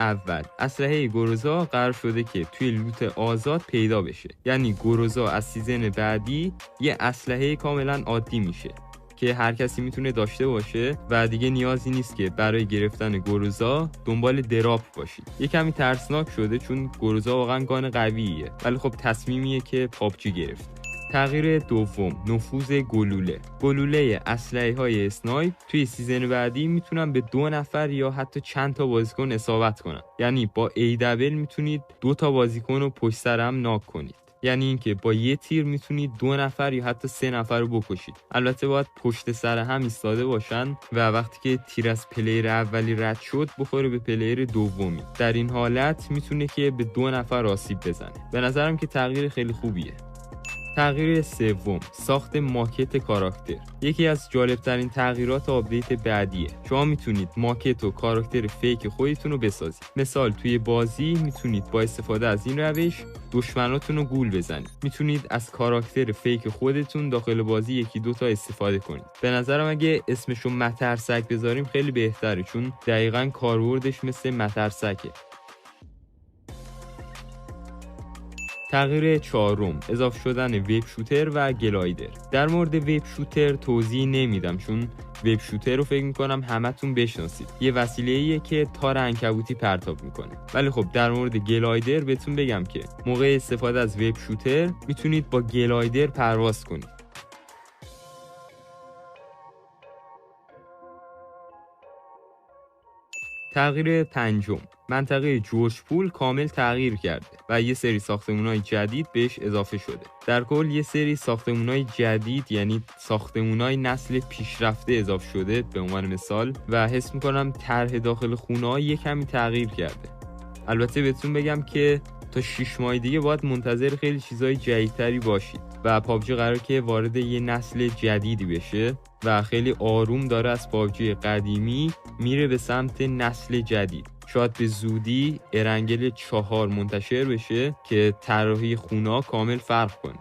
اول، اسلحه گروزا قرار شده که توی لوت آزاد پیدا بشه. یعنی گروزا از سیزن بعدی یه اسلحه کاملا عادی میشه که هر کسی میتونه داشته باشه و دیگه نیازی نیست که برای گرفتن گروزا دنبال دراپ باشید. یه کمی ترسناک شده چون گروزا واقعا گان قویه، ولی خب تصمیمیه که پابجی گرفت. تغییر دوم، نفوذ گلوله اسلحه‌های اسنایپ توی سیزن بعدی میتونن به 2 نفر یا حتی چند تا بازیکن اصابت کنن. یعنی با ای دبل میتونید 2 تا بازیکن رو پشت سر هم ناک کنید. یعنی اینکه با یه تیر میتونید 2 نفر یا حتی 3 نفر رو بکشید. البته باید پشت سر هم ایستاده باشن و وقتی که تیر از پلیر اولی رد شد بخوره به پلیر دومی. در این حالت میتونه که به 2 نفر آسیب بزنه. به نظرم که تغییر خیلی خوبیه. تغییر سوم، ساخت ماکت کاراکتر. یکی از جالبترین تغییرات آپدیت بعدیه. شما میتونید ماکت و کاراکتر فیک خودتون رو بسازید. مثال توی بازی میتونید با استفاده از این روش دشمناتون رو گول بزنید. میتونید از کاراکتر فیک خودتون داخل بازی یکی دو تا استفاده کنید. به نظرم اگه اسمشو مترسک بذاریم خیلی بهتره، چون دقیقاً کاربردش مثل مترسکه. تغییر چهارم، اضافه شدن ویب شوتر و گلایدر. در مورد ویب شوتر توضیح نمیدم چون ویب شوتر رو فکر میکنم همتون بشناسید. یه وسیله‌ایه که تار عنکبوتی پرتاب میکنه. ولی خب در مورد گلایدر بهتون بگم که موقع استفاده از ویب شوتر میتونید با گلایدر پرواز کنید. تغییر پنجم، منطقه جوش پول کامل تغییر کرده و یه سری ساختمونای جدید بهش اضافه شده. در کل یه سری ساختمونای جدید یعنی ساختمونای نسل پیشرفته اضافه شده به عنوان مثال، و حس میکنم طرح داخل خونه‌ها یه کمی تغییر کرده. البته بهتون بگم که تا 6 ماه دیگه باید منتظر خیلی چیزای جدیدتری باشید و پابجی قراره که وارد یه نسل جدیدی بشه و خیلی آروم داره از پابجی قدیمی میره به سمت نسل جدید. شاید به زودی ارنگل 4 منتشر بشه که طراحی خونه‌ها کامل فرق کنه.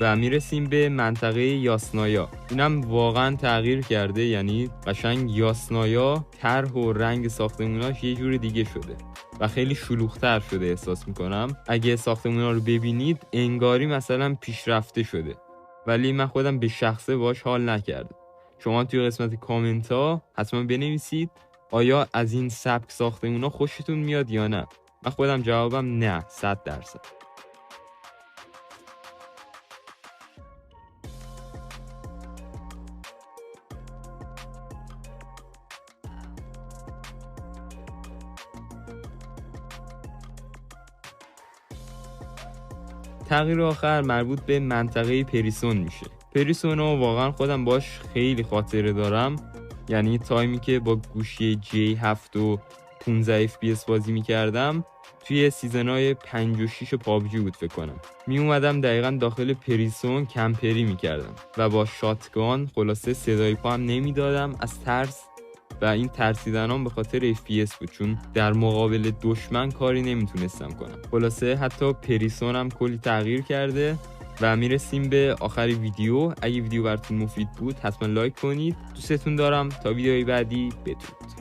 و میرسیم به منطقه یاسنایا. اینم واقعا تغییر کرده، یعنی قشنگ یاسنایا طرح و رنگ ساختموناش یه جور دیگه شده و خیلی شلوغ‌تر شده احساس میکنم. اگه ساختمونا رو ببینید انگاری مثلا پیشرفته شده، ولی من خودم به شخصه باش حال نکردم. شما توی قسمت کامنت ها حتما بنویسید آیا از این سبک ساختمونا خوشتون میاد یا نه. من خودم جوابم نه، 100%. تغییر آخر مربوط به منطقه پریسون میشه. پریسون رو واقعا خودم باش خیلی خاطره دارم. یعنی تایمی که با گوشی J7 و 15 FPS بازی میکردم توی سیزنهای 5 و 6 پابجی بود فکر کنم. می اومدم دقیقا داخل پریسون کمپری میکردم و با شاتگان خلاصه صدای پا هم نمیدادم از ترس، و این ترسیدنام به خاطر FPS بود چون در مقابل دشمن کاری نمیتونستم کنم. خلاصه حتی پریسون هم کلی تغییر کرده. و میرسیم به آخر ویدیو. اگه ویدیو براتون مفید بود حتما لایک کنید. دوستتون دارم. تا ویدیوی بعدی بدرود.